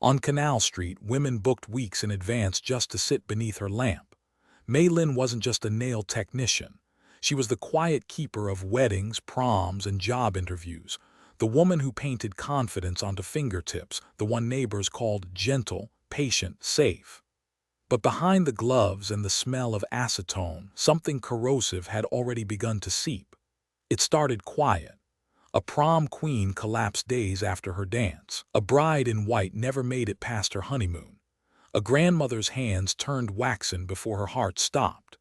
On Canal Street, women booked weeks in advance just to sit beneath her lamp. Mei Lin wasn't just a nail technician. She was the quiet keeper of weddings, proms, and job interviews, the woman who painted confidence onto fingertips, the one neighbors called gentle, patient, safe. But behind the gloves and the smell of acetone, something corrosive had already begun to seep. It started quiet. A prom queen collapsed days after her dance. A bride in white never made it past her honeymoon. A grandmother's hands turned waxen before her heart stopped.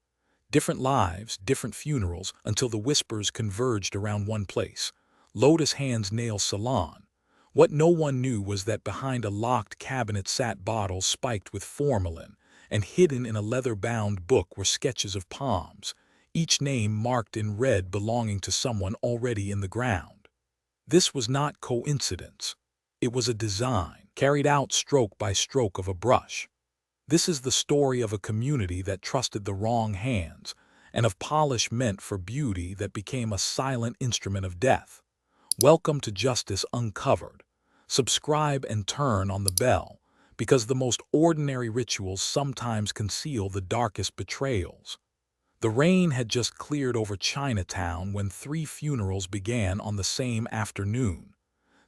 Different lives, different funerals, until the whispers converged around one place. Lotus Hands Nail Salon. What no one knew was that behind a locked cabinet sat bottles spiked with formalin, and hidden in a leather-bound book were sketches of palms, each name marked in red belonging to someone already in the ground. This was not coincidence. It was a design, carried out stroke by stroke of a brush. This is the story of a community that trusted the wrong hands, and of polish meant for beauty that became a silent instrument of death. Welcome to Justice Uncovered. Subscribe and turn on the bell, because the most ordinary rituals sometimes conceal the darkest betrayals. The rain had just cleared over Chinatown when 3 funerals began on the same afternoon.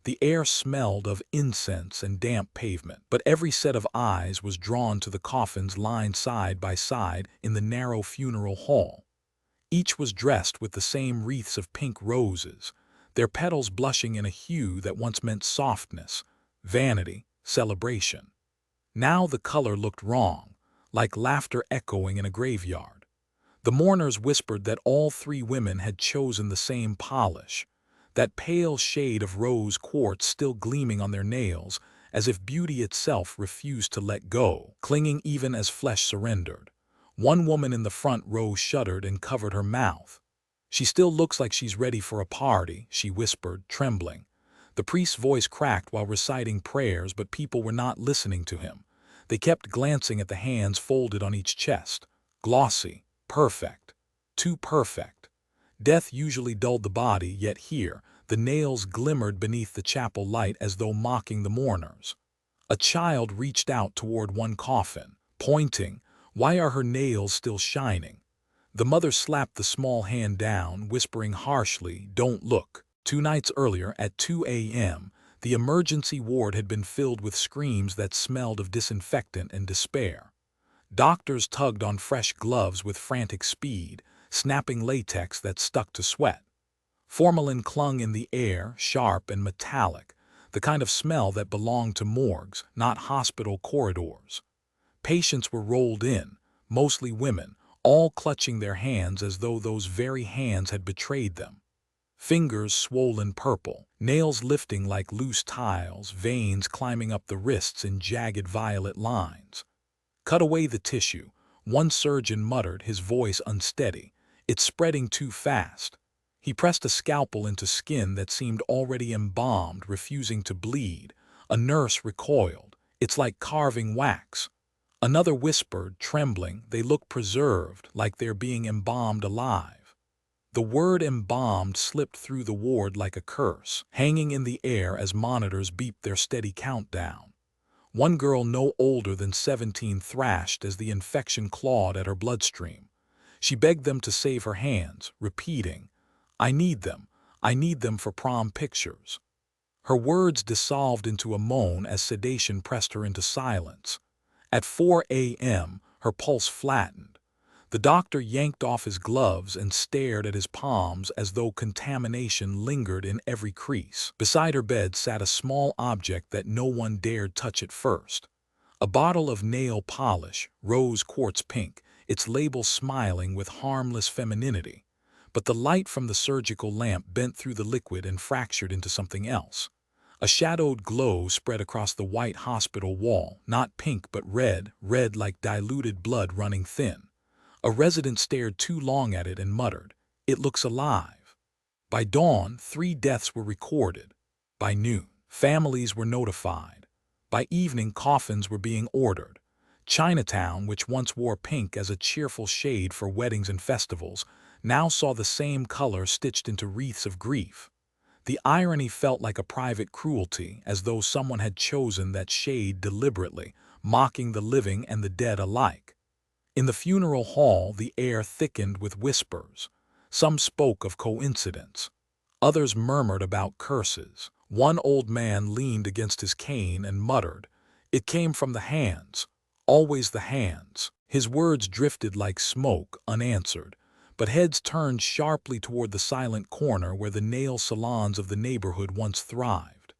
The air smelled of incense and damp pavement, but every set of eyes was drawn to the coffins lined side by side in the narrow funeral hall. Each was dressed with the same wreaths of pink roses, their petals blushing in a hue that once meant softness, vanity, celebration. Now the color looked wrong, like laughter echoing in a graveyard. The mourners whispered that all 3 women had chosen the same polish, that pale shade of rose quartz still gleaming on their nails, as if beauty itself refused to let go, clinging even as flesh surrendered. One woman in the front row shuddered and covered her mouth. "She still looks like she's ready for a party," she whispered, trembling. The priest's voice cracked while reciting prayers, but people were not listening to him. They kept glancing at the hands folded on each chest. Glossy. Perfect. Too perfect. Death usually dulled the body, yet here, the nails glimmered beneath the chapel light as though mocking the mourners. A child reached out toward one coffin, pointing. "Why are her nails still shining?" The mother slapped the small hand down, whispering harshly, "Don't look." 2 nights earlier, at 2 a.m., the emergency ward had been filled with screams that smelled of disinfectant and despair. Doctors tugged on fresh gloves with frantic speed, snapping latex that stuck to sweat. Formalin clung in the air, sharp and metallic, the kind of smell that belonged to morgues, not hospital corridors. Patients were rolled in, mostly women, all clutching their hands as though those very hands had betrayed them. Fingers swollen purple, nails lifting like loose tiles, veins climbing up the wrists in jagged violet lines. "Cut away the tissue," one surgeon muttered, his voice unsteady. "It's spreading too fast." He pressed a scalpel into skin that seemed already embalmed, refusing to bleed. A nurse recoiled. "It's like carving wax." Another whispered, trembling, "They look preserved, like they're being embalmed alive." The word embalmed slipped through the ward like a curse, hanging in the air as monitors beeped their steady countdown. One girl no older than 17 thrashed as the infection clawed at her bloodstream. She begged them to save her hands, repeating, I need them for prom pictures." Her words dissolved into a moan as sedation pressed her into silence. At 4 a.m., her pulse flattened. The doctor yanked off his gloves and stared at his palms as though contamination lingered in every crease. Beside her bed sat a small object that no one dared touch at first. A bottle of nail polish, rose quartz pink, its label smiling with harmless femininity. But the light from the surgical lamp bent through the liquid and fractured into something else. A shadowed glow spread across the white hospital wall, not pink but red, red like diluted blood running thin. A resident stared too long at it and muttered, "It looks alive." By dawn, 3 deaths were recorded. By noon, families were notified. By evening, coffins were being ordered. Chinatown, which once wore pink as a cheerful shade for weddings and festivals, now saw the same color stitched into wreaths of grief. The irony felt like a private cruelty, as though someone had chosen that shade deliberately, mocking the living and the dead alike. In the funeral hall, the air thickened with whispers. Some spoke of coincidence. Others murmured about curses. One old man leaned against his cane and muttered, "It came from the hands, always the hands." His words drifted like smoke, unanswered, but heads turned sharply toward the silent corner where the nail salons of the neighborhood once thrived.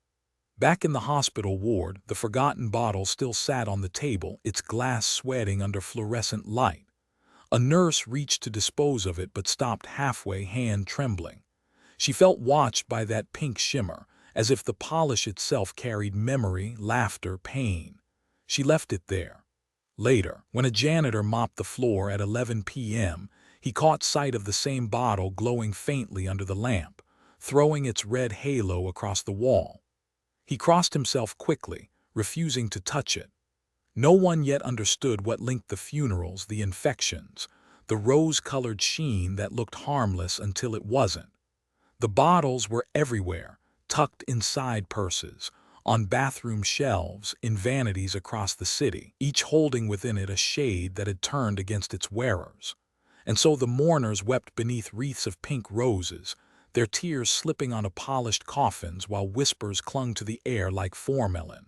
Back in the hospital ward, the forgotten bottle still sat on the table, its glass sweating under fluorescent light. A nurse reached to dispose of it but stopped halfway, hand trembling. She felt watched by that pink shimmer, as if the polish itself carried memory, laughter, pain. She left it there. Later, when a janitor mopped the floor at 11 p.m., he caught sight of the same bottle glowing faintly under the lamp, throwing its red halo across the wall. He crossed himself quickly, refusing to touch it. No one yet understood what linked the funerals, the infections, the rose-colored sheen that looked harmless until it wasn't. The bottles were everywhere, tucked inside purses, on bathroom shelves, in vanities across the city, each holding within it a shade that had turned against its wearers. And so the mourners wept beneath wreaths of pink roses, their tears slipping onto polished coffins while whispers clung to the air like formalin.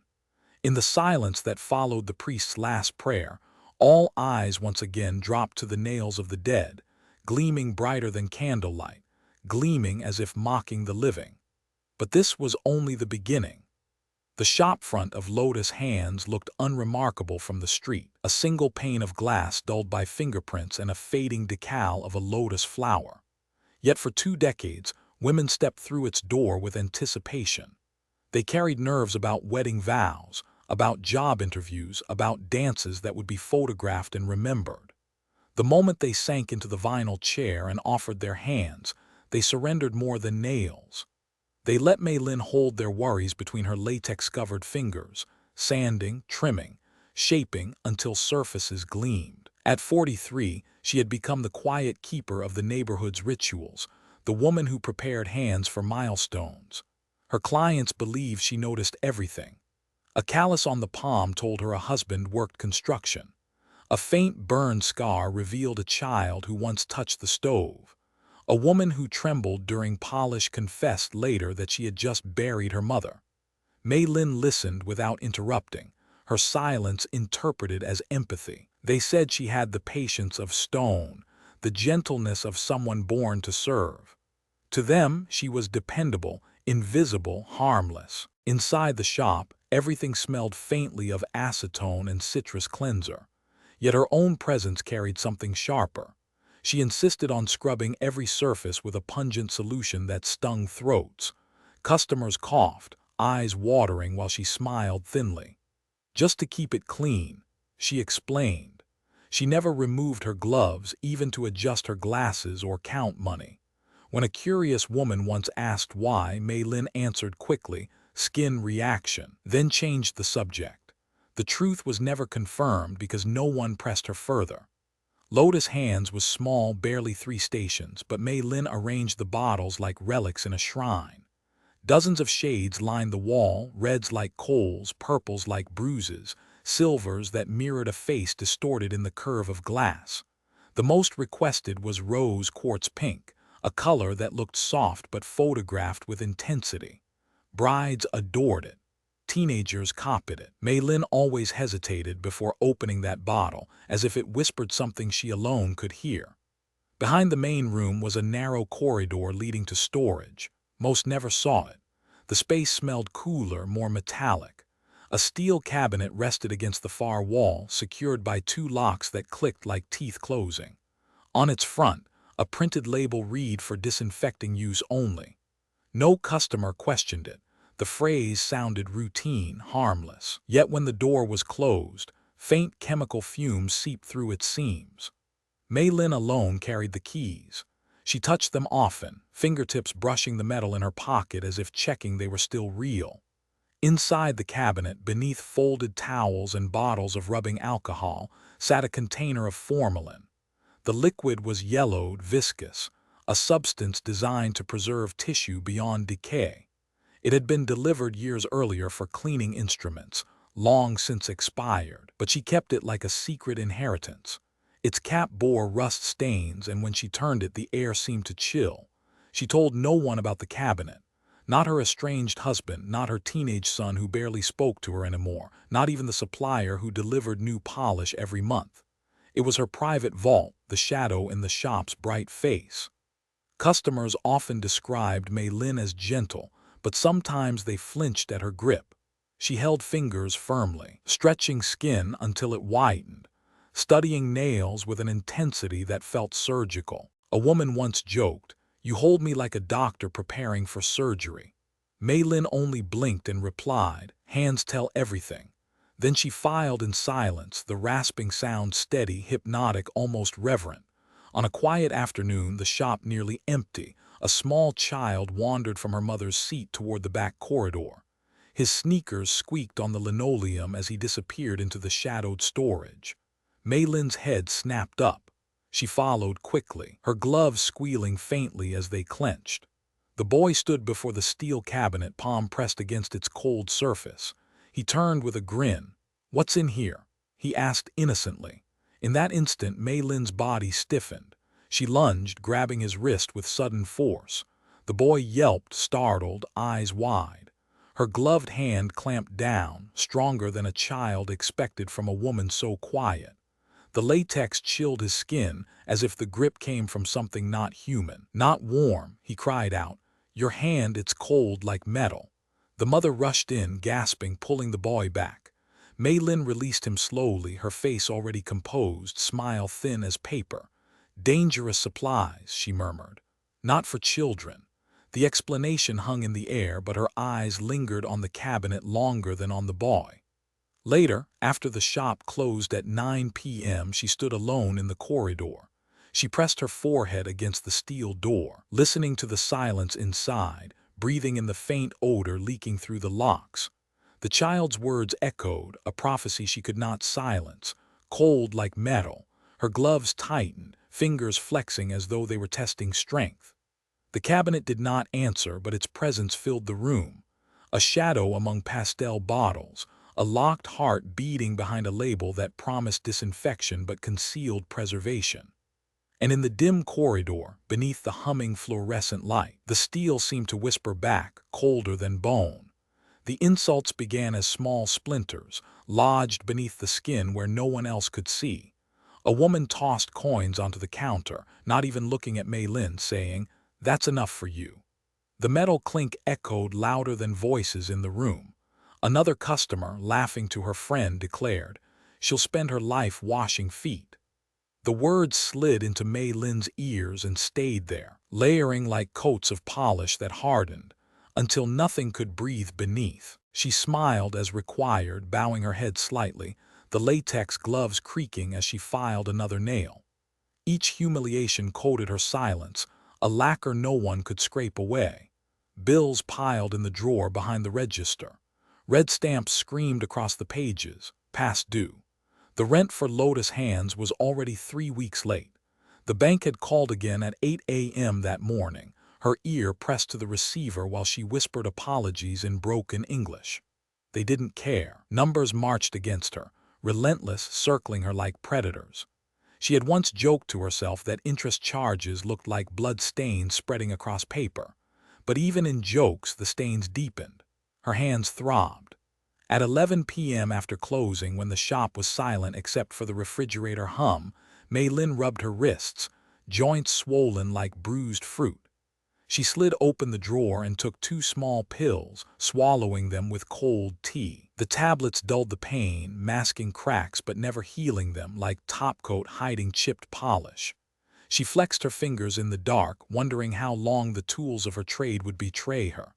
In the silence that followed the priest's last prayer, all eyes once again dropped to the nails of the dead, gleaming brighter than candlelight, gleaming as if mocking the living. But this was only the beginning. The shopfront of Lotus Hands looked unremarkable from the street, a single pane of glass dulled by fingerprints and a fading decal of a lotus flower. Yet for 2 decades, women stepped through its door with anticipation. They carried nerves about wedding vows, about job interviews, about dances that would be photographed and remembered. The moment they sank into the vinyl chair and offered their hands, they surrendered more than nails. They let Mei Lin hold their worries between her latex-covered fingers, sanding, trimming, shaping until surfaces gleamed. At 43, she had become the quiet keeper of the neighborhood's rituals, the woman who prepared hands for milestones. Her clients believed she noticed everything. A callus on the palm told her a husband worked construction. A faint burn scar revealed a child who once touched the stove. A woman who trembled during polish confessed later that she had just buried her mother. Mei Lin listened without interrupting, her silence interpreted as empathy. They said she had the patience of stone, the gentleness of someone born to serve. To them, she was dependable, invisible, harmless. Inside the shop, everything smelled faintly of acetone and citrus cleanser. Yet her own presence carried something sharper. She insisted on scrubbing every surface with a pungent solution that stung throats. Customers coughed, eyes watering while she smiled thinly. Just to keep it clean, she explained. She never removed her gloves even to adjust her glasses or count money. When a curious woman once asked why, Mei Lin answered quickly, "Skin reaction," then changed the subject. The truth was never confirmed because no one pressed her further. Lotus Hands was small, barely 3 stations, but Mei Lin arranged the bottles like relics in a shrine. Dozens of shades lined the wall, reds like coals, purples like bruises, silvers that mirrored a face distorted in the curve of glass. The most requested was rose quartz pink, a color that looked soft but photographed with intensity. Brides adored it. Teenagers copied it. Mei Lin always hesitated before opening that bottle, as if it whispered something she alone could hear. Behind the main room was a narrow corridor leading to storage. Most never saw it. The space smelled cooler, more metallic. A steel cabinet rested against the far wall, secured by 2 locks that clicked like teeth closing. On its front, a printed label read "For disinfecting use only." No customer questioned it. The phrase sounded routine, harmless. Yet when the door was closed, faint chemical fumes seeped through its seams. Mei Lin alone carried the keys. She touched them often, fingertips brushing the metal in her pocket as if checking they were still real. Inside the cabinet, beneath folded towels and bottles of rubbing alcohol, sat a container of formalin. The liquid was yellowed, viscous, a substance designed to preserve tissue beyond decay. It had been delivered years earlier for cleaning instruments, long since expired, but she kept it like a secret inheritance. Its cap bore rust stains, and when she turned it, the air seemed to chill. She told no one about the cabinet. Not her estranged husband, not her teenage son who barely spoke to her anymore, not even the supplier who delivered new polish every month. It was her private vault, the shadow in the shop's bright face. Customers often described Mei Lin as gentle, but sometimes they flinched at her grip. She held fingers firmly, stretching skin until it widened, studying nails with an intensity that felt surgical. A woman once joked, "You hold me like a doctor preparing for surgery." Mei Lin only blinked and replied, "Hands tell everything." Then she filed in silence, the rasping sound steady, hypnotic, almost reverent. On a quiet afternoon, the shop nearly empty, a small child wandered from her mother's seat toward the back corridor. His sneakers squeaked on the linoleum as he disappeared into the shadowed storage. Mei Lin's head snapped up. She followed quickly, her gloves squealing faintly as they clenched. The boy stood before the steel cabinet, palm pressed against its cold surface. He turned with a grin. "What's in here?" he asked innocently. In that instant, Mei Lin's body stiffened. She lunged, grabbing his wrist with sudden force. The boy yelped, startled, eyes wide. Her gloved hand clamped down, stronger than a child expected from a woman so quiet. The latex chilled his skin, as if the grip came from something not human. "Not warm," he cried out. "Your hand, it's cold like metal." The mother rushed in, gasping, pulling the boy back. Mei Lin released him slowly, her face already composed, smile thin as paper. "Dangerous supplies," she murmured. "Not for children." The explanation hung in the air, but her eyes lingered on the cabinet longer than on the boy. Later, after the shop closed at 9 p.m., she stood alone in the corridor. She pressed her forehead against the steel door, listening to the silence inside, breathing in the faint odor leaking through the locks. The child's words echoed, a prophecy she could not silence, cold like metal. Her gloves tightened, fingers flexing as though they were testing strength. The cabinet did not answer, but its presence filled the room. A shadow among pastel bottles, a locked heart beating behind a label that promised disinfection but concealed preservation. And in the dim corridor, beneath the humming fluorescent light, the steel seemed to whisper back, colder than bone. The insults began as small splinters, lodged beneath the skin where no one else could see. A woman tossed coins onto the counter, not even looking at Mei Lin, saying, "That's enough for you." The metal clink echoed louder than voices in the room. Another customer, laughing to her friend, declared, "She'll spend her life washing feet." The words slid into Mei Lin's ears and stayed there, layering like coats of polish that hardened, until nothing could breathe beneath. She smiled as required, bowing her head slightly, the latex gloves creaking as she filed another nail. Each humiliation coated her silence, a lacquer no one could scrape away. Bills piled in the drawer behind the register. Red stamps screamed across the pages, past due. The rent for Lotus Hands was already 3 weeks late. The bank had called again at 8 a.m. that morning, her ear pressed to the receiver while she whispered apologies in broken English. They didn't care. Numbers marched against her, relentless, circling her like predators. She had once joked to herself that interest charges looked like blood stains spreading across paper. But even in jokes, the stains deepened. Her hands throbbed. At 11 p.m. after closing, when the shop was silent except for the refrigerator hum, Mei Lin rubbed her wrists, joints swollen like bruised fruit. She slid open the drawer and took 2 small pills, swallowing them with cold tea. The tablets dulled the pain, masking cracks but never healing them, like topcoat hiding chipped polish. She flexed her fingers in the dark, wondering how long the tools of her trade would betray her.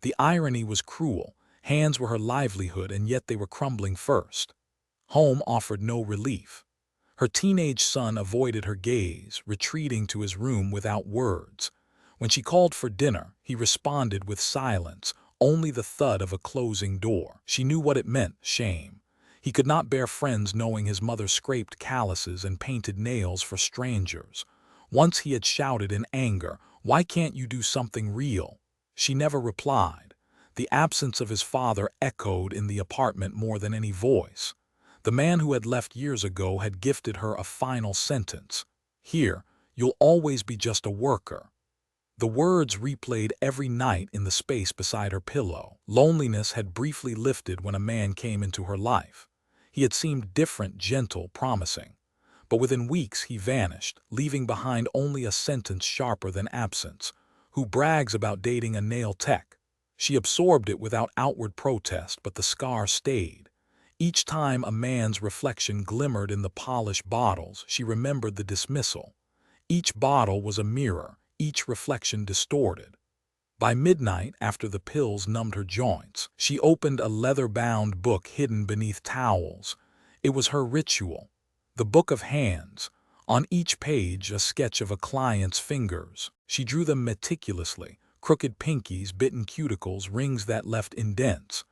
The irony was cruel. Hands were her livelihood, and yet they were crumbling first. Home offered no relief. Her teenage son avoided her gaze, retreating to his room without words. When she called for dinner, he responded with silence, only the thud of a closing door. She knew what it meant, shame. He could not bear friends knowing his mother scraped calluses and painted nails for strangers. Once he had shouted in anger, "Why can't you do something real?" She never replied. The absence of his father echoed in the apartment more than any voice. The man who had left years ago had gifted her a final sentence. "Here, you'll always be just a worker." The words replayed every night in the space beside her pillow. Loneliness had briefly lifted when a man came into her life. He had seemed different, gentle, promising. But within weeks he vanished, leaving behind only a sentence sharper than absence. "Who brags about dating a nail tech?" She absorbed it without outward protest, but the scar stayed. Each time a man's reflection glimmered in the polished bottles, she remembered the dismissal. Each bottle was a mirror, each reflection distorted. By midnight, after the pills numbed her joints, she opened a leather-bound book hidden beneath towels. It was her ritual. The Book of Hands. On each page, a sketch of a client's fingers. She drew them meticulously, crooked pinkies, bitten cuticles, rings that left indents.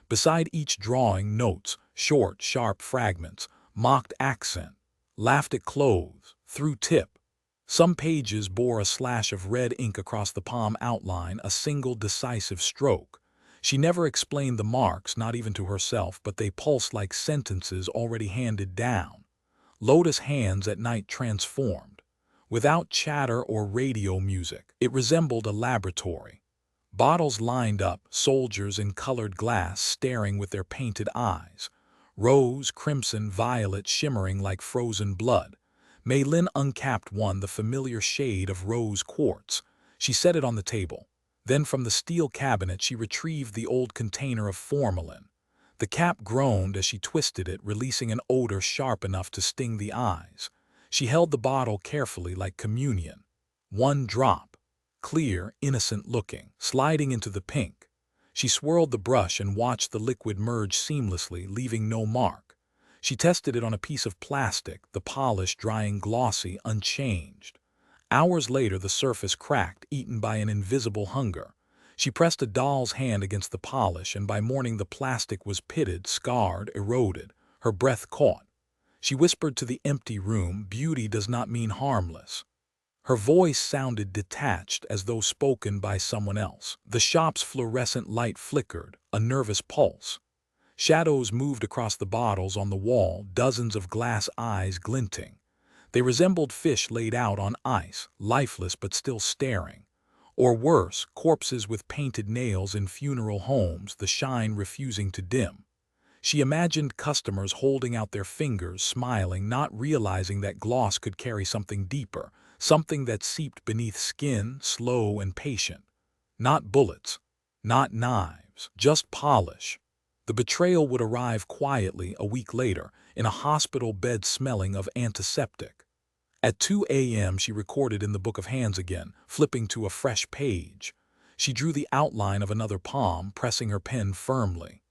Beside each drawing, notes, short, sharp fragments, mocked accent, laughed at clothes, threw tip. Some pages bore a slash of red ink across the palm outline, a single decisive stroke. She never explained the marks, not even to herself, but they pulsed like sentences already handed down. Lotus Hands at night transformed. Without chatter or radio music, it resembled a laboratory. Bottles lined up, soldiers in colored glass staring with their painted eyes. Rose, crimson, violet shimmering like frozen blood. Mei Lin uncapped one, the familiar shade of rose quartz. She set it on the table. Then from the steel cabinet she retrieved the old container of formalin. The cap groaned as she twisted it, releasing an odor sharp enough to sting the eyes. She held the bottle carefully like communion. One drop. Clear, innocent-looking, sliding into the pink. She swirled the brush and watched the liquid merge seamlessly, leaving no mark. She tested it on a piece of plastic, the polish drying glossy, unchanged. Hours later the surface cracked, eaten by an invisible hunger. She pressed a doll's hand against the polish, and by morning the plastic was pitted, scarred, eroded. Her breath caught. She whispered to the empty room, "Beauty does not mean harmless." Her voice sounded detached, as though spoken by someone else. The shop's fluorescent light flickered, a nervous pulse. Shadows moved across the bottles on the wall, dozens of glass eyes glinting. They resembled fish laid out on ice, lifeless but still staring. Or worse, corpses with painted nails in funeral homes, the shine refusing to dim. She imagined customers holding out their fingers, smiling, not realizing that gloss could carry something deeper, something that seeped beneath skin, slow and patient. Not bullets, not knives, just polish. The betrayal would arrive quietly a week later, in a hospital bed smelling of antiseptic. At 2 a.m. she recorded in the Book of Hands again, flipping to a fresh page. She drew the outline of another palm, pressing her pen firmly.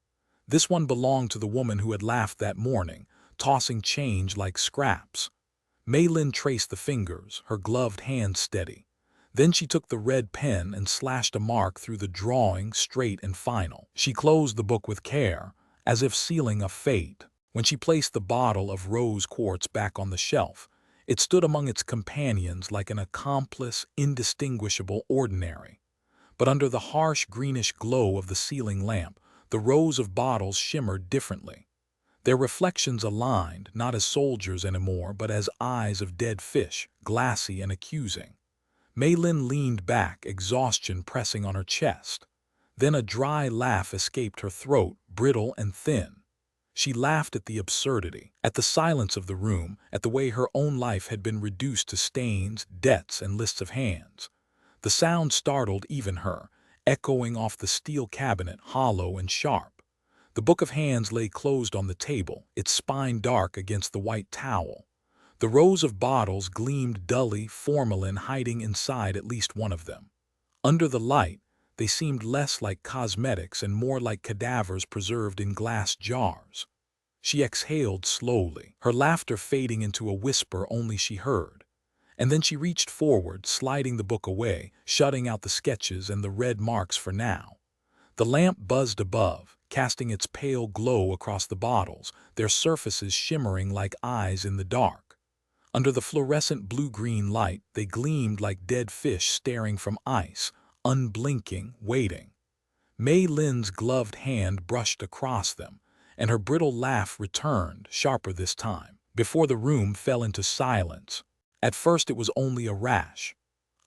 This one belonged to the woman who had laughed that morning, tossing change like scraps. Mei Lin traced the fingers, her gloved hand steady. Then she took the red pen and slashed a mark through the drawing, straight and final. She closed the book with care, as if sealing a fate. When she placed the bottle of rose quartz back on the shelf, it stood among its companions like an accomplice, indistinguishable, ordinary. But under the harsh greenish glow of the ceiling lamp, the rows of bottles shimmered differently. Their reflections aligned, not as soldiers anymore, but as eyes of dead fish, glassy and accusing. Mei Lin leaned back, exhaustion pressing on her chest. Then a dry laugh escaped her throat, brittle and thin. She laughed at the absurdity, at the silence of the room, at the way her own life had been reduced to stains, debts, and lists of hands. The sound startled even her, echoing off the steel cabinet, hollow and sharp. The Book of Hands lay closed on the table, its spine dark against the white towel. The rows of bottles gleamed dully, formalin hiding inside at least one of them. Under the light, they seemed less like cosmetics and more like cadavers preserved in glass jars. She exhaled slowly, her laughter fading into a whisper only she heard. And then she reached forward, sliding the book away, shutting out the sketches and the red marks for now. The lamp buzzed above, casting its pale glow across the bottles, their surfaces shimmering like eyes in the dark. Under the fluorescent blue-green light, they gleamed like dead fish staring from ice, unblinking, waiting. Mei Lin's gloved hand brushed across them, and her brittle laugh returned, sharper this time, before the room fell into silence. At first it was only a rash.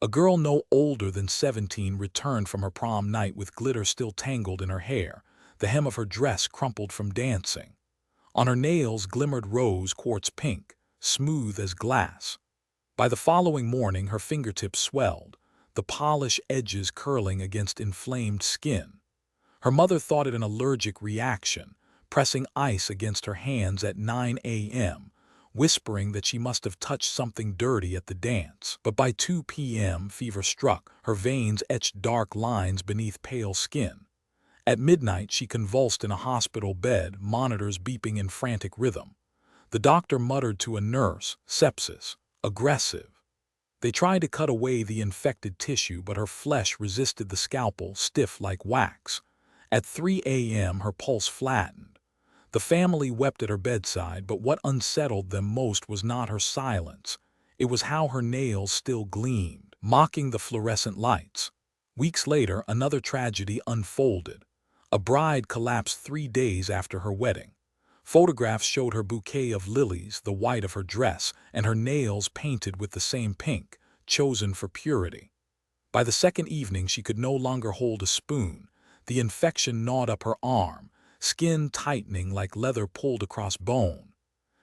A girl no older than 17 returned from her prom night with glitter still tangled in her hair, the hem of her dress crumpled from dancing. On her nails glimmered rose quartz pink, smooth as glass. By the following morning her fingertips swelled, the polished edges curling against inflamed skin. Her mother thought it an allergic reaction, pressing ice against her hands at 9 a.m., whispering that she must have touched something dirty at the dance. But by 2 p.m. fever struck, her veins etched dark lines beneath pale skin. At midnight she convulsed in a hospital bed, monitors beeping in frantic rhythm. The doctor muttered to a nurse, "Sepsis, aggressive." They tried to cut away the infected tissue, but her flesh resisted the scalpel, stiff like wax. At 3 a.m. her pulse flattened. The family wept at her bedside, but what unsettled them most was not her silence. It was how her nails still gleamed, mocking the fluorescent lights. Weeks later, another tragedy unfolded. A bride collapsed 3 days after her wedding. Photographs showed her bouquet of lilies, the white of her dress, and her nails painted with the same pink, chosen for purity. By the second evening she could no longer hold a spoon. The infection gnawed up her arm, skin tightening like leather pulled across bone.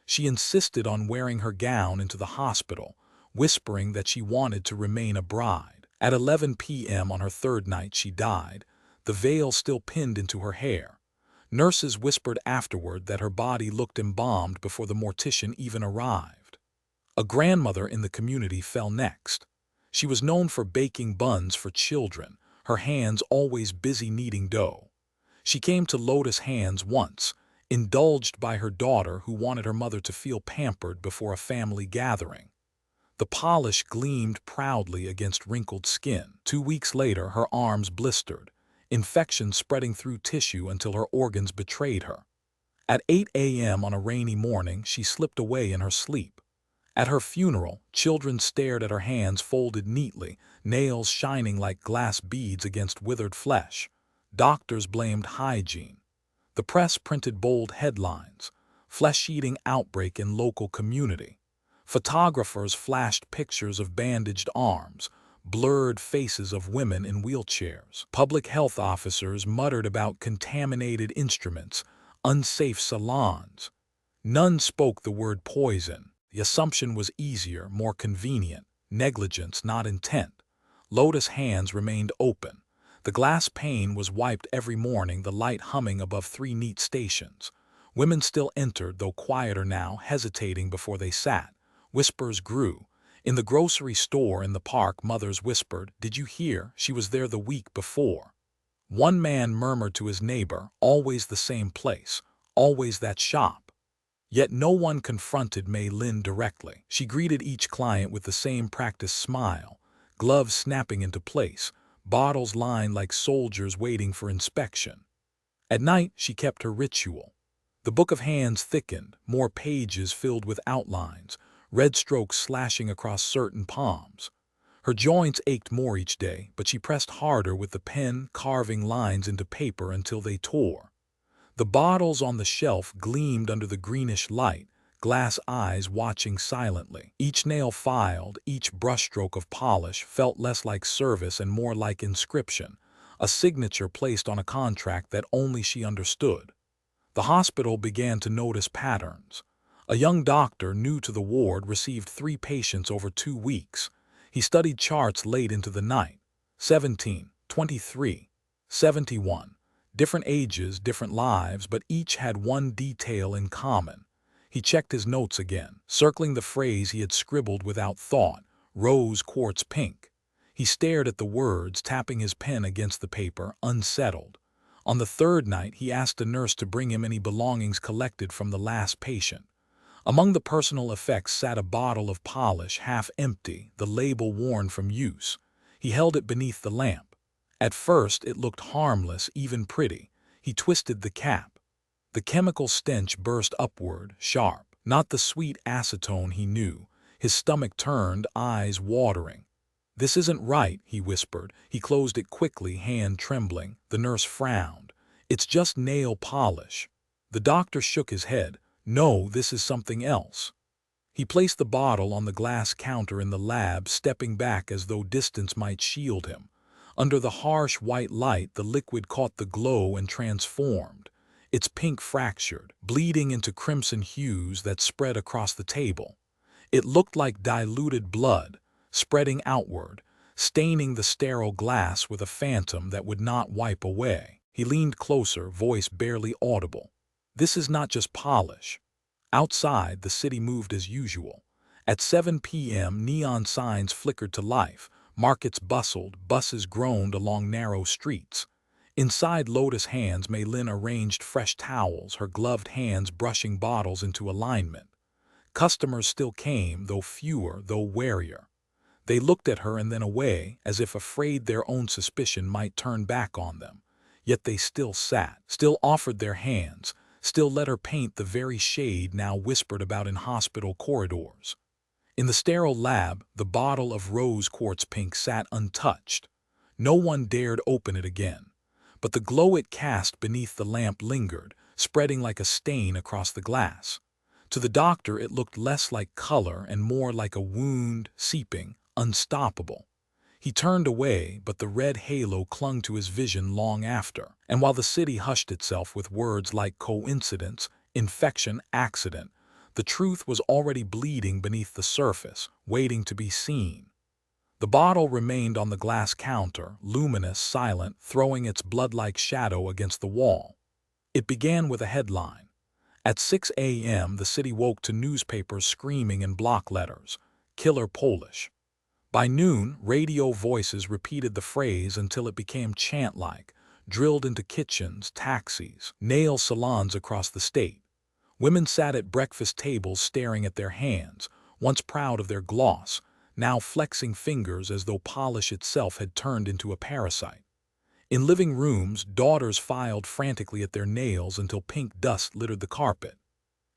She insisted on wearing her gown into the hospital, whispering that she wanted to remain a bride. At 11 p.m. on her third night she died, the veil still pinned into her hair. Nurses whispered afterward that her body looked embalmed before the mortician even arrived. A grandmother in the community fell next. She was known for baking buns for children, her hands always busy kneading dough. She came to Lotus Hands once, indulged by her daughter who wanted her mother to feel pampered before a family gathering. The polish gleamed proudly against wrinkled skin. 2 weeks later, her arms blistered, infection spreading through tissue until her organs betrayed her. At 8 a.m. on a rainy morning, she slipped away in her sleep. At her funeral, children stared at her hands folded neatly, nails shining like glass beads against withered flesh. Doctors blamed hygiene. The press printed bold headlines, "Flesh-eating outbreak in local community." Photographers flashed pictures of bandaged arms, blurred faces of women in wheelchairs. Public health officers muttered about contaminated instruments, unsafe salons. None spoke the word poison. The assumption was easier, more convenient. Negligence, not intent. Lotus Hands remained open. The glass pane was wiped every morning, the light humming above 3 neat stations. Women still entered, though quieter now, hesitating before they sat. Whispers grew. In the grocery store in the park, mothers whispered, "Did you hear? She was there the week before." One man murmured to his neighbor, "Always the same place, always that shop." Yet no one confronted Mei Lin directly. She greeted each client with the same practiced smile, gloves snapping into place, bottles lined like soldiers waiting for inspection. At night, she kept her ritual. The book of hands thickened, more pages filled with outlines, red strokes slashing across certain palms. Her joints ached more each day, but she pressed harder with the pen, carving lines into paper until they tore. The bottles on the shelf gleamed under the greenish light, glass eyes watching silently. Each nail filed, each brushstroke of polish felt less like service and more like inscription, a signature placed on a contract that only she understood. The hospital began to notice patterns. A young doctor, new to the ward, received 3 patients over 2 weeks. He studied charts late into the night. 17, 23, 71. Different ages, different lives, but each had one detail in common. He checked his notes again, circling the phrase he had scribbled without thought, "Rose quartz pink." He stared at the words, tapping his pen against the paper, unsettled. On the third night, he asked a nurse to bring him any belongings collected from the last patient. Among the personal effects sat a bottle of polish, half empty, the label worn from use. He held it beneath the lamp. At first, it looked harmless, even pretty. He twisted the cap. The chemical stench burst upward, sharp. Not the sweet acetone he knew. His stomach turned, eyes watering. "This isn't right," he whispered. He closed it quickly, hand trembling. The nurse frowned. "It's just nail polish." The doctor shook his head. "No, this is something else." He placed the bottle on the glass counter in the lab, stepping back as though distance might shield him. Under the harsh white light, the liquid caught the glow and transformed. Its pink fractured, bleeding into crimson hues that spread across the table. It looked like diluted blood, spreading outward, staining the sterile glass with a phantom that would not wipe away. He leaned closer, voice barely audible. "This is not just polish." Outside, the city moved as usual. At 7 p.m., neon signs flickered to life, markets bustled, buses groaned along narrow streets. Inside Lotus Hands, Mei Lin arranged fresh towels, her gloved hands brushing bottles into alignment. Customers still came, though fewer, though warier. They looked at her and then away, as if afraid their own suspicion might turn back on them. Yet they still sat, still offered their hands, still let her paint the very shade now whispered about in hospital corridors. In the sterile lab, the bottle of rose quartz pink sat untouched. No one dared open it again. But the glow it cast beneath the lamp lingered, spreading like a stain across the glass. To the doctor, it looked less like color and more like a wound, seeping, unstoppable. He turned away, but the red halo clung to his vision long after. And while the city hushed itself with words like coincidence, infection, accident, the truth was already bleeding beneath the surface, waiting to be seen. The bottle remained on the glass counter, luminous, silent, throwing its blood-like shadow against the wall. It began with a headline. At 6 a.m., the city woke to newspapers screaming in block letters, "Killer Polish." By noon, radio voices repeated the phrase until it became chant-like, drilled into kitchens, taxis, nail salons across the state. Women sat at breakfast tables staring at their hands, once proud of their gloss, now flexing fingers as though polish itself had turned into a parasite. In living rooms, daughters filed frantically at their nails until pink dust littered the carpet.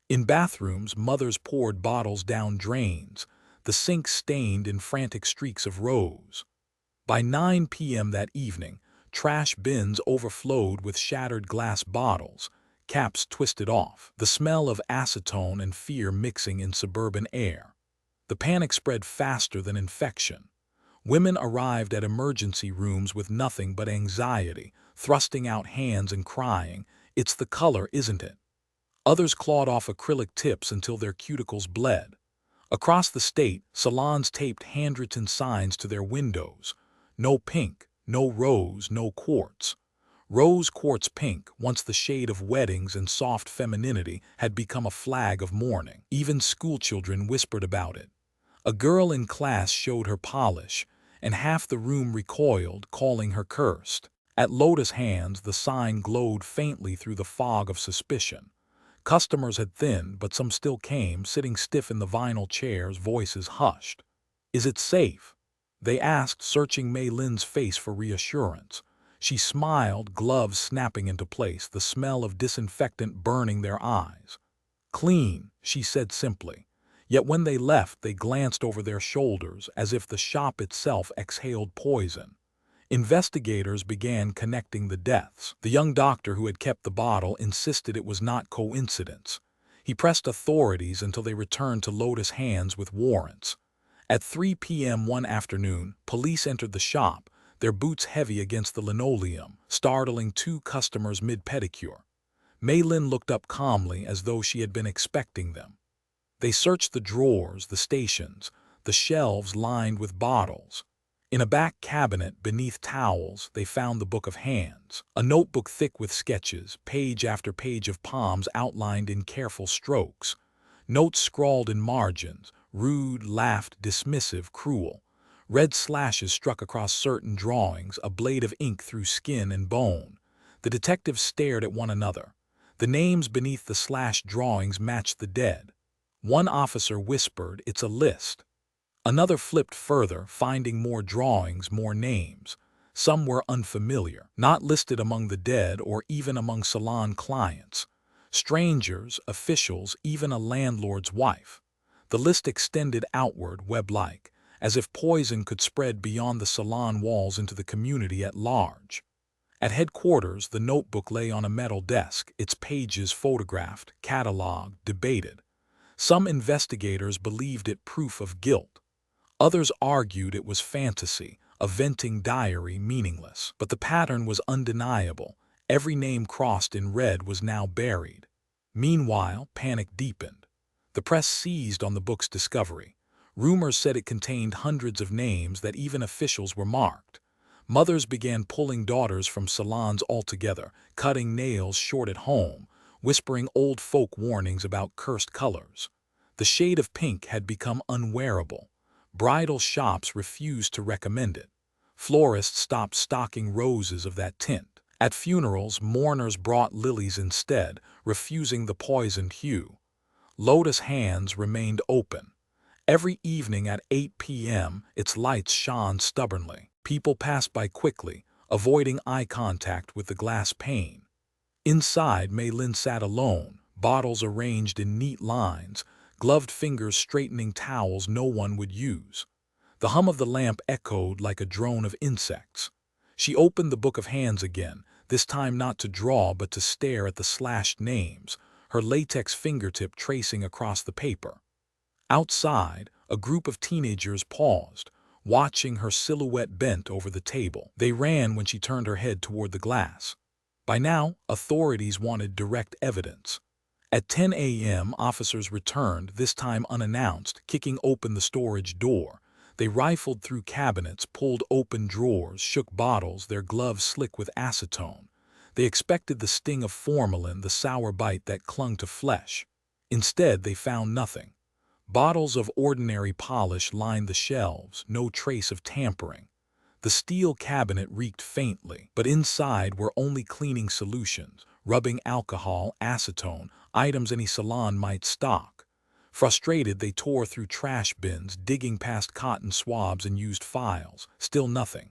In bathrooms, mothers poured bottles down drains, the sink stained in frantic streaks of rose. By 9 p.m. that evening, trash bins overflowed with shattered glass bottles, caps twisted off, the smell of acetone and fear mixing in suburban air. The panic spread faster than infection. Women arrived at emergency rooms with nothing but anxiety, thrusting out hands and crying, "It's the color, isn't it?" Others clawed off acrylic tips until their cuticles bled. Across the state, salons taped handwritten signs to their windows. No pink, no rose, no quartz. Rose quartz pink, once the shade of weddings and soft femininity, had become a flag of mourning. Even schoolchildren whispered about it. A girl in class showed her polish, and half the room recoiled, calling her cursed. At Lotus Hands, the sign glowed faintly through the fog of suspicion. Customers had thinned, but some still came, sitting stiff in the vinyl chairs, voices hushed. "Is it safe?" they asked, searching Mei Lin's face for reassurance. She smiled, gloves snapping into place, the smell of disinfectant burning their eyes. "Clean," she said simply. Yet when they left, they glanced over their shoulders, as if the shop itself exhaled poison. Investigators began connecting the deaths. The young doctor who had kept the bottle insisted it was not coincidence. He pressed authorities until they returned to Lotus Hands with warrants. At 3 p.m. one afternoon, police entered the shop, their boots heavy against the linoleum, startling two customers mid-pedicure. Mei Lin looked up calmly as though she had been expecting them. They searched the drawers, the stations, the shelves lined with bottles. In a back cabinet beneath towels, they found the Book of Hands, a notebook thick with sketches, page after page of palms outlined in careful strokes. Notes scrawled in margins, rude, laughed, dismissive, cruel. Red slashes struck across certain drawings, a blade of ink through skin and bone. The detectives stared at one another. The names beneath the slashed drawings matched the dead. One officer whispered, "It's a list." Another flipped further, finding more drawings, more names. Some were unfamiliar, not listed among the dead or even among salon clients. Strangers, officials, even a landlord's wife. The list extended outward, web-like, as if poison could spread beyond the salon walls into the community at large. At headquarters, the notebook lay on a metal desk, its pages photographed, catalogued, debated. Some investigators believed it proof of guilt. Others argued it was fantasy, a venting diary meaningless. But the pattern was undeniable. Every name crossed in red was now buried. Meanwhile, panic deepened. The press seized on the book's discovery. Rumors said it contained hundreds of names that even officials were marked. Mothers began pulling daughters from salons altogether, cutting nails short at home, whispering old folk warnings about cursed colors. The shade of pink had become unwearable. Bridal shops refused to recommend it. Florists stopped stocking roses of that tint. At funerals, mourners brought lilies instead, refusing the poisoned hue. Lotus Hands remained open. Every evening at 8 p.m., its lights shone stubbornly. People passed by quickly, avoiding eye contact with the glass pane. Inside, Mei Lin sat alone, bottles arranged in neat lines, gloved fingers straightening towels no one would use. The hum of the lamp echoed like a drone of insects. She opened the book of hands again, this time not to draw but to stare at the slashed names, her latex fingertip tracing across the paper. Outside, a group of teenagers paused, watching her silhouette bent over the table. They ran when she turned her head toward the glass. By now, authorities wanted direct evidence. At 10 a.m., officers returned, this time unannounced, kicking open the storage door. They rifled through cabinets, pulled open drawers, shook bottles, their gloves slick with acetone. They expected the sting of formalin, the sour bite that clung to flesh. Instead, they found nothing. Bottles of ordinary polish lined the shelves, no trace of tampering. The steel cabinet reeked faintly, but inside were only cleaning solutions, rubbing alcohol, acetone, items any salon might stock. Frustrated, they tore through trash bins, digging past cotton swabs and used files. Still nothing.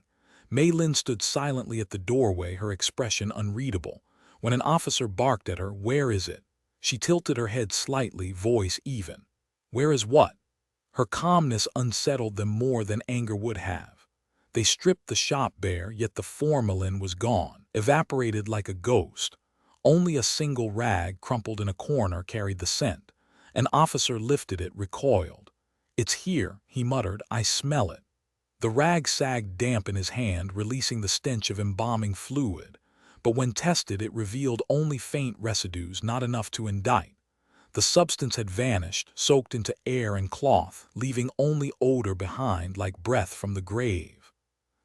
Mei Lin stood silently at the doorway, her expression unreadable. When an officer barked at her, "Where is it?" she tilted her head slightly, voice even. "Where is what?" Her calmness unsettled them more than anger would have. They stripped the shop bare, yet the formalin was gone, evaporated like a ghost. Only a single rag, crumpled in a corner, carried the scent. An officer lifted it, recoiled. "It's here," he muttered. "I smell it." The rag sagged damp in his hand, releasing the stench of embalming fluid. But when tested, it revealed only faint residues, not enough to indict. The substance had vanished, soaked into air and cloth, leaving only odor behind, like breath from the grave.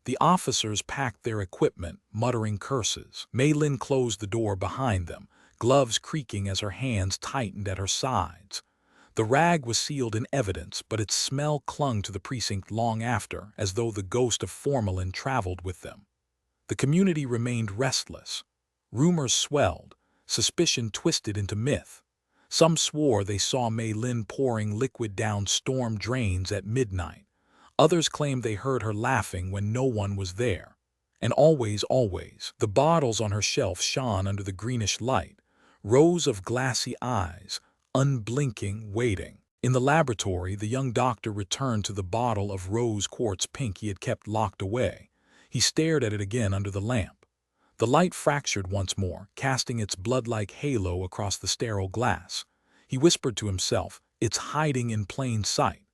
The officers packed their equipment, muttering curses. Mei Lin closed the door behind them, gloves creaking as her hands tightened at her sides. The rag was sealed in evidence, but its smell clung to the precinct long after, as though the ghost of formalin traveled with them. The community remained restless. Rumors swelled, suspicion twisted into myth. Some swore they saw Mei Lin pouring liquid down storm drains at midnight. Others claimed they heard her laughing when no one was there. And always, the bottles on her shelf shone under the greenish light, rows of glassy eyes, unblinking, waiting. In the laboratory, the young doctor returned to the bottle of rose quartz pink he had kept locked away. He stared at it again under the lamp. The light fractured once more, casting its blood-like halo across the sterile glass. He whispered to himself, "It's hiding in plain sight."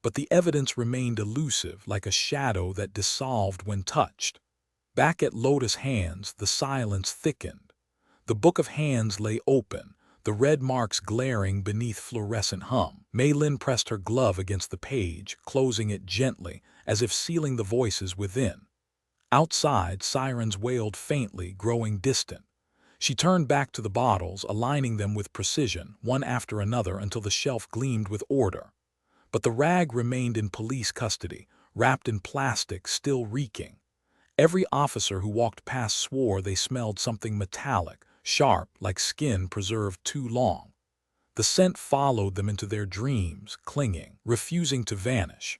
But the evidence remained elusive, like a shadow that dissolved when touched. Back at Lotus Hands, the silence thickened. The book of hands lay open, the red marks glaring beneath fluorescent hum. Mei Lin pressed her glove against the page, closing it gently, as if sealing the voices within. Outside, sirens wailed faintly, growing distant. She turned back to the bottles, aligning them with precision, one after another until the shelf gleamed with order. But the rag remained in police custody, wrapped in plastic, still reeking. Every officer who walked past swore they smelled something metallic, sharp, like skin preserved too long. The scent followed them into their dreams, clinging, refusing to vanish.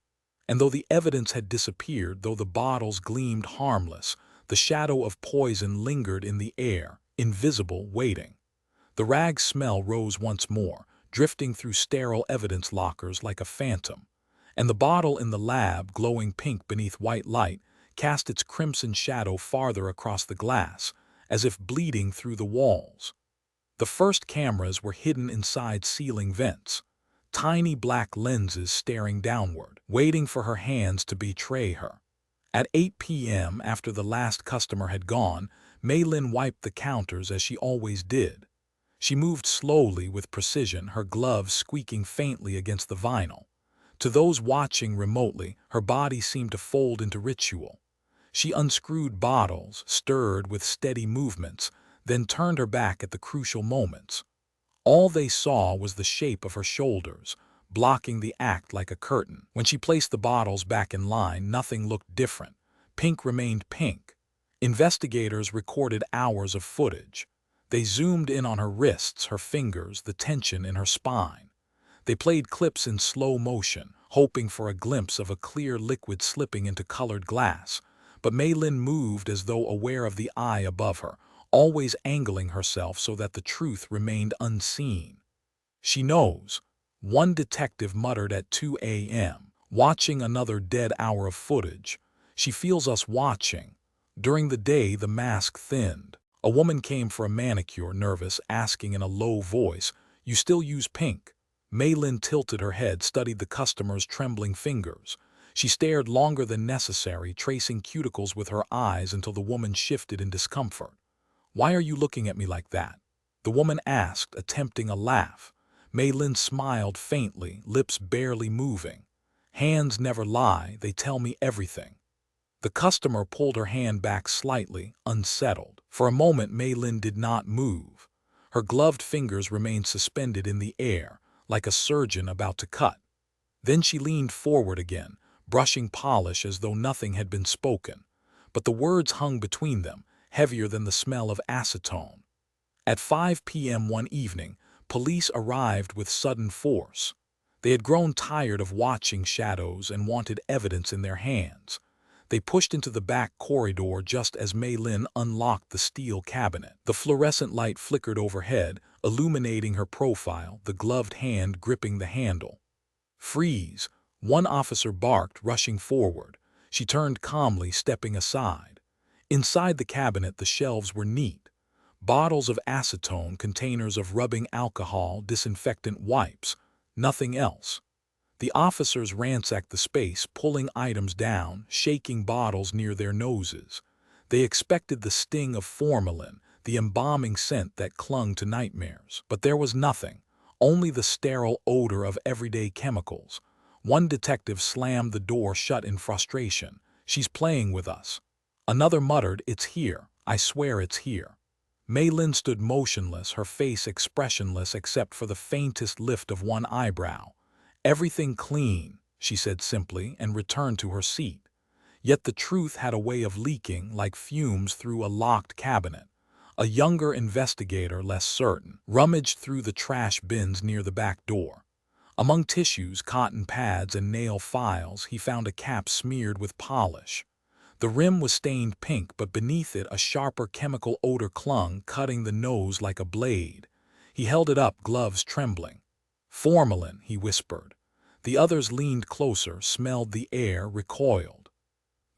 And though the evidence had disappeared, though the bottles gleamed harmless, the shadow of poison lingered in the air, invisible, waiting. The rag smell rose once more, drifting through sterile evidence lockers like a phantom. And the bottle in the lab, glowing pink beneath white light, cast its crimson shadow farther across the glass, as if bleeding through the walls. The first cameras were hidden inside ceiling vents, tiny black lenses staring downward, waiting for her hands to betray her. At 8 p.m., after the last customer had gone, Mei Lin wiped the counters as she always did. She moved slowly with precision, her gloves squeaking faintly against the vinyl. To those watching remotely, her body seemed to fold into ritual. She unscrewed bottles, stirred with steady movements, then turned her back at the crucial moments. All they saw was the shape of her shoulders, blocking the act like a curtain. When she placed the bottles back in line, nothing looked different. Pink remained pink. Investigators recorded hours of footage. They zoomed in on her wrists, her fingers, the tension in her spine. They played clips in slow motion, hoping for a glimpse of a clear liquid slipping into colored glass. But Mei Lin moved as though aware of the eye above her, always angling herself so that the truth remained unseen. "She knows," one detective muttered at 2 a.m., watching another dead hour of footage. "She feels us watching." During the day, the mask thinned. A woman came for a manicure, nervous, asking in a low voice, "You still use pink?" Mei Lin tilted her head, studied the customer's trembling fingers. She stared longer than necessary, tracing cuticles with her eyes until the woman shifted in discomfort. "Why are you looking at me like that?" the woman asked, attempting a laugh. Mei Lin smiled faintly, lips barely moving. "Hands never lie, they tell me everything." The customer pulled her hand back slightly, unsettled. For a moment Mei Lin did not move. Her gloved fingers remained suspended in the air, like a surgeon about to cut. Then she leaned forward again, brushing polish as though nothing had been spoken. But the words hung between them, heavier than the smell of acetone. At 5 p.m. one evening, police arrived with sudden force. They had grown tired of watching shadows and wanted evidence in their hands. They pushed into the back corridor just as Mei Lin unlocked the steel cabinet. The fluorescent light flickered overhead, illuminating her profile, the gloved hand gripping the handle. "Freeze!" one officer barked, rushing forward. She turned calmly, stepping aside. Inside the cabinet, the shelves were neat. Bottles of acetone, containers of rubbing alcohol, disinfectant wipes. Nothing else. The officers ransacked the space, pulling items down, shaking bottles near their noses. They expected the sting of formalin, the embalming scent that clung to nightmares. But there was nothing, only the sterile odor of everyday chemicals. One detective slammed the door shut in frustration. "She's playing with us." Another muttered, "It's here. I swear it's here." Mei Lin stood motionless, her face expressionless except for the faintest lift of one eyebrow. "Everything clean," she said simply, and returned to her seat. Yet the truth had a way of leaking, like fumes through a locked cabinet. A younger investigator, less certain, rummaged through the trash bins near the back door. Among tissues, cotton pads, and nail files, he found a cap smeared with polish. The rim was stained pink, but beneath it a sharper chemical odor clung, cutting the nose like a blade. He held it up, gloves trembling. "Formalin," he whispered. The others leaned closer, smelled the air, recoiled.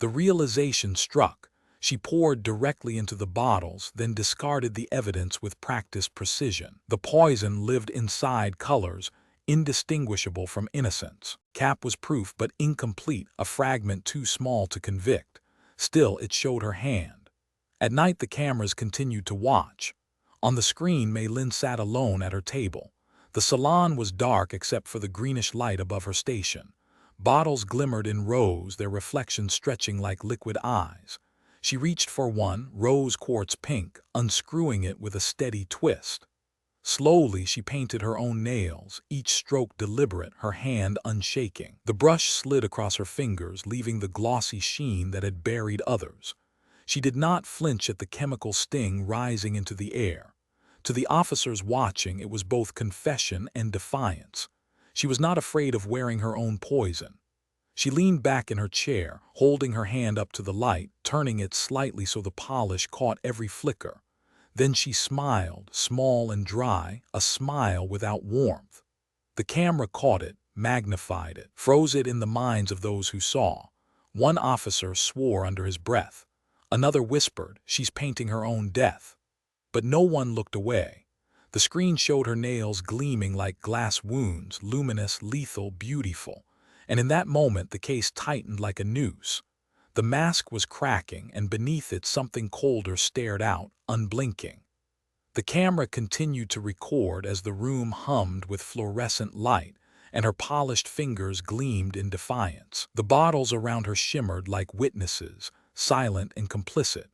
The realization struck. She poured directly into the bottles, then discarded the evidence with practiced precision. The poison lived inside colors, indistinguishable from innocence. Cap was proof, but incomplete, a fragment too small to convict. Still, it showed her hand. At night, the cameras continued to watch. On the screen, Mei Lin sat alone at her table. The salon was dark except for the greenish light above her station. Bottles glimmered in rows, their reflections stretching like liquid eyes. She reached for one, rose quartz pink, unscrewing it with a steady twist. Slowly, she painted her own nails, each stroke deliberate, her hand unshaking. The brush slid across her fingers, leaving the glossy sheen that had buried others. She did not flinch at the chemical sting rising into the air. To the officers watching, it was both confession and defiance. She was not afraid of wearing her own poison. She leaned back in her chair, holding her hand up to the light, turning it slightly so the polish caught every flicker. Then she smiled, small and dry, a smile without warmth. The camera caught it, magnified it, froze it in the minds of those who saw. One officer swore under his breath. Another whispered, "She's painting her own death." But no one looked away. The screen showed her nails gleaming like glass wounds, luminous, lethal, beautiful. And in that moment the case tightened like a noose. The mask was cracking, and beneath it something colder stared out, unblinking. The camera continued to record as the room hummed with fluorescent light, and her polished fingers gleamed in defiance. The bottles around her shimmered like witnesses, silent and complicit.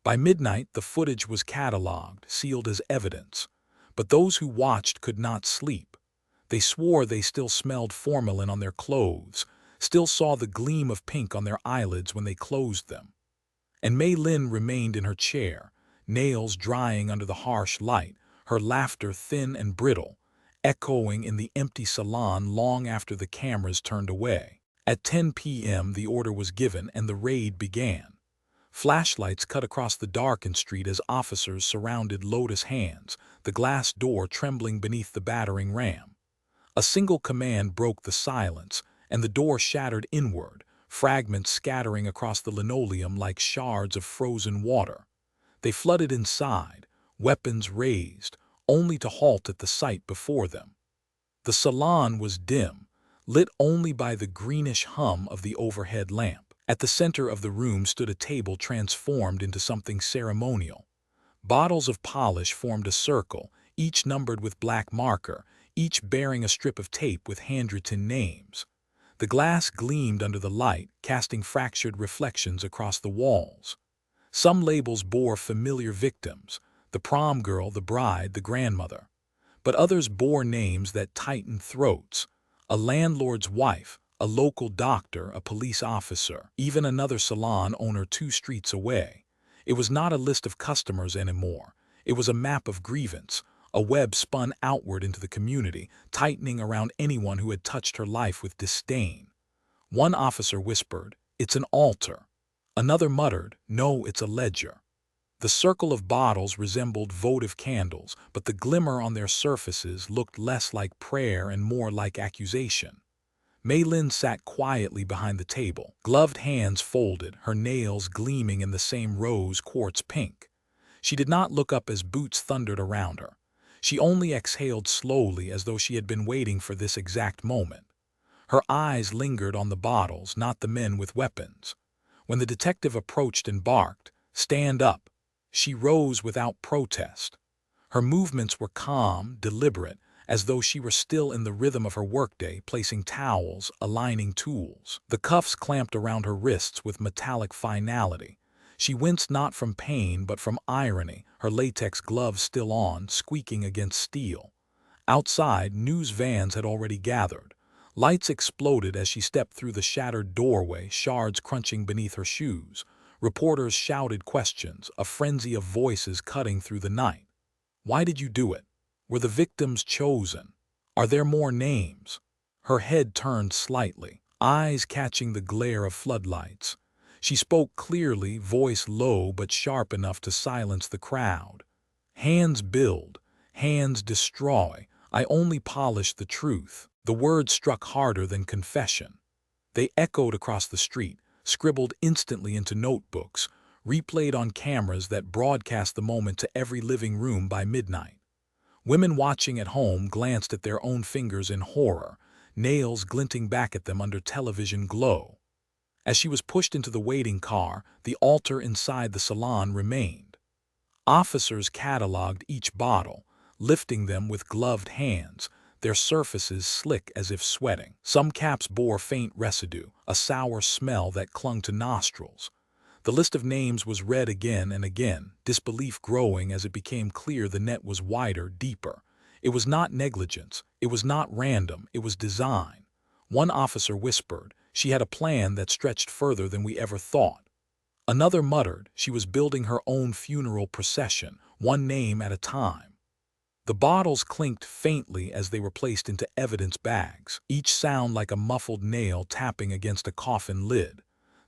By midnight, the footage was catalogued, sealed as evidence. But those who watched could not sleep. They swore they still smelled formalin on their clothes, still saw the gleam of pink on their eyelids when they closed them. And Mei Lin remained in her chair, nails drying under the harsh light, her laughter thin and brittle, echoing in the empty salon long after the cameras turned away. At 10 p.m. the order was given and the raid began. Flashlights cut across the darkened street as officers surrounded Lotus Hands, the glass door trembling beneath the battering ram. A single command broke the silence, and the door shattered inward, fragments scattering across the linoleum like shards of frozen water. They flooded inside, weapons raised, only to halt at the sight before them. The salon was dim, lit only by the greenish hum of the overhead lamp. At the center of the room stood a table transformed into something ceremonial. Bottles of polish formed a circle, each numbered with black marker, each bearing a strip of tape with handwritten names. The glass gleamed under the light, casting fractured reflections across the walls. Some labels bore familiar victims: the prom girl, the bride, the grandmother. But others bore names that tightened throats: a landlord's wife, a local doctor, a police officer, even another salon owner 2 streets away. It was not a list of customers anymore. It was a map of grievance, a web spun outward into the community, tightening around anyone who had touched her life with disdain. One officer whispered, "It's an altar." Another muttered, "No, it's a ledger." The circle of bottles resembled votive candles, but the glimmer on their surfaces looked less like prayer and more like accusation. Mei Lin sat quietly behind the table, gloved hands folded, her nails gleaming in the same rose quartz pink. She did not look up as boots thundered around her. She only exhaled slowly, as though she had been waiting for this exact moment. Her eyes lingered on the bottles, not the men with weapons. When the detective approached and barked, "Stand up," she rose without protest. Her movements were calm, deliberate, as though she were still in the rhythm of her workday, placing towels, aligning tools. The cuffs clamped around her wrists with metallic finality. She winced not from pain but from irony, her latex gloves still on, squeaking against steel. Outside, news vans had already gathered. Lights exploded as she stepped through the shattered doorway, shards crunching beneath her shoes. Reporters shouted questions, a frenzy of voices cutting through the night. "Why did you do it? Were the victims chosen? Are there more names?" Her head turned slightly, eyes catching the glare of floodlights. She spoke clearly, voice low but sharp enough to silence the crowd. "Hands build, hands destroy. I only polish the truth." The words struck harder than confession. They echoed across the street, scribbled instantly into notebooks, replayed on cameras that broadcast the moment to every living room by midnight. Women watching at home glanced at their own fingers in horror, nails glinting back at them under television glow. As she was pushed into the waiting car, the altar inside the salon remained. Officers catalogued each bottle, lifting them with gloved hands, their surfaces slick as if sweating. Some caps bore faint residue, a sour smell that clung to nostrils. The list of names was read again and again, disbelief growing as it became clear the net was wider, deeper. It was not negligence, it was not random, it was design. One officer whispered, "She had a plan that stretched further than we ever thought." Another muttered, "She was building her own funeral procession, one name at a time." The bottles clinked faintly as they were placed into evidence bags, each sound like a muffled nail tapping against a coffin lid.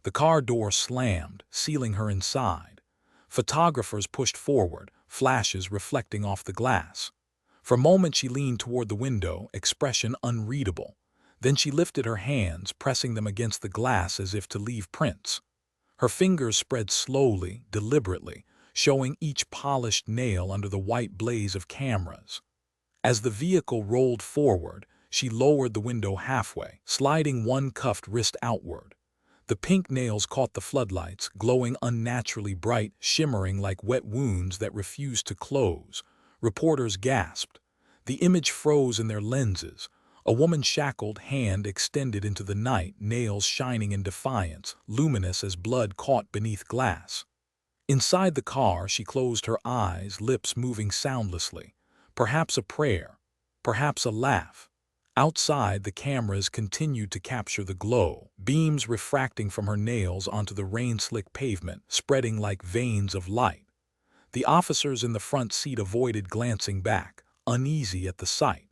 The car door slammed, sealing her inside. Photographers pushed forward, flashes reflecting off the glass. For a moment she leaned toward the window, expression unreadable. Then she lifted her hands, pressing them against the glass as if to leave prints. Her fingers spread slowly, deliberately, showing each polished nail under the white blaze of cameras. As the vehicle rolled forward, she lowered the window halfway, sliding one cuffed wrist outward. The pink nails caught the floodlights, glowing unnaturally bright, shimmering like wet wounds that refused to close. Reporters gasped. The image froze in their lenses. A woman's shackled hand extended into the night, nails shining in defiance, luminous as blood caught beneath glass. Inside the car, she closed her eyes, lips moving soundlessly. Perhaps a prayer, perhaps a laugh. Outside, the cameras continued to capture the glow, beams refracting from her nails onto the rain-slick pavement, spreading like veins of light. The officers in the front seat avoided glancing back, uneasy at the sight.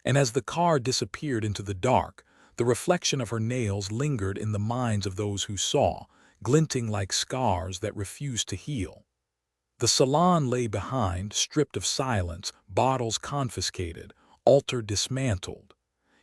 And as the car disappeared into the dark, the reflection of her nails lingered in the minds of those who saw, glinting like scars that refused to heal. The salon lay behind, stripped of silence, bottles confiscated, altar dismantled.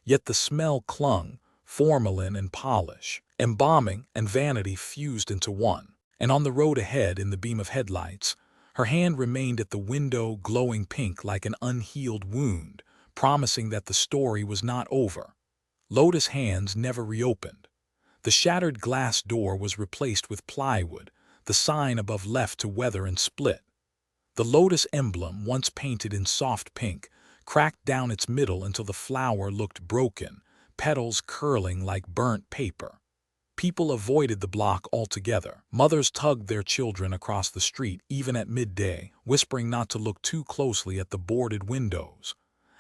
Yet the smell clung, formalin and polish, embalming and vanity fused into one. And on the road ahead, in the beam of headlights, her hand remained at the window, glowing pink like an unhealed wound, promising that the story was not over. Lotus Hands never reopened. The shattered glass door was replaced with plywood, the sign above left to weather and split. The lotus emblem, once painted in soft pink, cracked down its middle until the flower looked broken, petals curling like burnt paper. People avoided the block altogether. Mothers tugged their children across the street, even at midday, whispering not to look too closely at the boarded windows.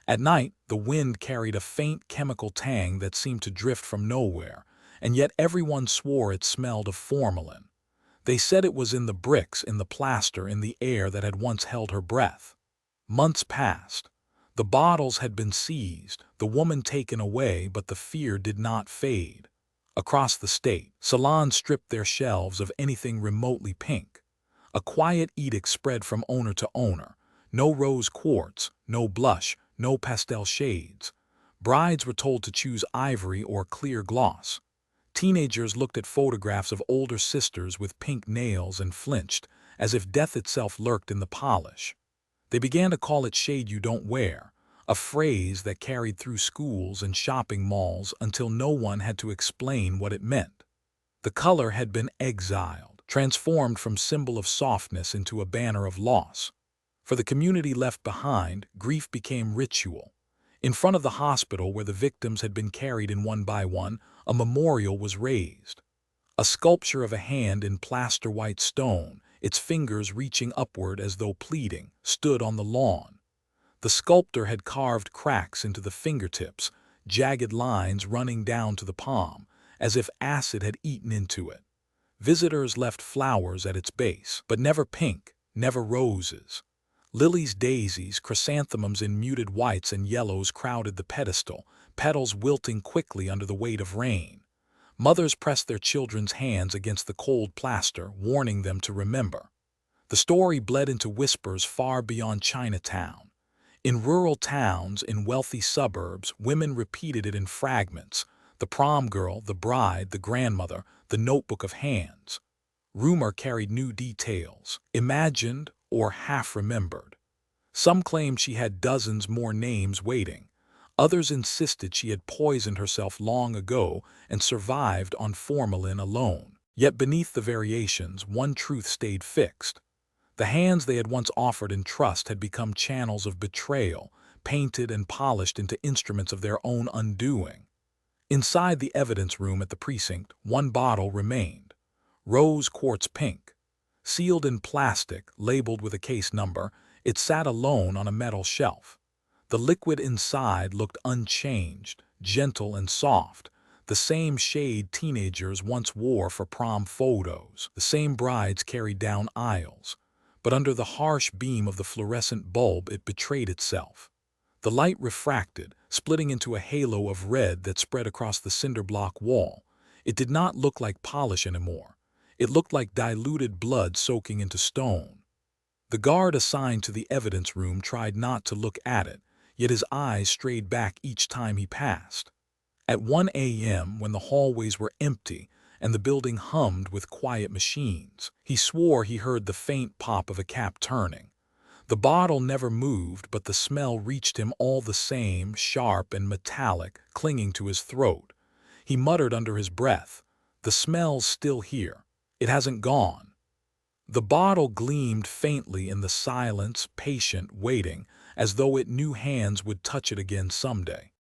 At night, the wind carried a faint chemical tang that seemed to drift from nowhere, and yet everyone swore it smelled of formalin. They said it was in the bricks, in the plaster, in the air that had once held her breath. Months passed. The bottles had been seized, the woman taken away, but the fear did not fade. Across the state, salons stripped their shelves of anything remotely pink. A quiet edict spread from owner to owner. No rose quartz, no blush, no pastel shades. Brides were told to choose ivory or clear gloss. Teenagers looked at photographs of older sisters with pink nails and flinched, as if death itself lurked in the polish. They began to call it shade you don't wear, a phrase that carried through schools and shopping malls until no one had to explain what it meant. The color had been exiled, transformed from symbol of softness into a banner of loss. For the community left behind, grief became ritual. In front of the hospital where the victims had been carried in one by one, a memorial was raised. A sculpture of a hand in plaster white stone, its fingers reaching upward as though pleading, stood on the lawn. The sculptor had carved cracks into the fingertips, jagged lines running down to the palm, as if acid had eaten into it. Visitors left flowers at its base, but never pink, never roses. Lilies, daisies, chrysanthemums in muted whites and yellows crowded the pedestal, petals wilting quickly under the weight of rain. Mothers pressed their children's hands against the cold plaster, warning them to remember. The story bled into whispers far beyond Chinatown. In rural towns, in wealthy suburbs, women repeated it in fragments: the prom girl, the bride, the grandmother, the notebook of hands. Rumor carried new details, imagined or half-remembered. Some claimed she had dozens more names waiting. Others insisted she had poisoned herself long ago and survived on formalin alone. Yet beneath the variations, one truth stayed fixed. The hands they had once offered in trust had become channels of betrayal, painted and polished into instruments of their own undoing. Inside the evidence room at the precinct, one bottle remained. Rose quartz pink. Sealed in plastic, labeled with a case number, it sat alone on a metal shelf. The liquid inside looked unchanged, gentle and soft, the same shade teenagers once wore for prom photos, the same brides carried down aisles. But under the harsh beam of the fluorescent bulb it betrayed itself. The light refracted, splitting into a halo of red that spread across the cinder block wall. It did not look like polish anymore. It looked like diluted blood soaking into stone. The guard assigned to the evidence room tried not to look at it, yet his eyes strayed back each time he passed. At 1 a.m., when the hallways were empty and the building hummed with quiet machines, he swore he heard the faint pop of a cap turning. The bottle never moved, but the smell reached him all the same, sharp and metallic, clinging to his throat. He muttered under his breath, "The smell's still here. It hasn't gone." The bottle gleamed faintly in the silence, patient, waiting, as though it knew hands would touch it again someday.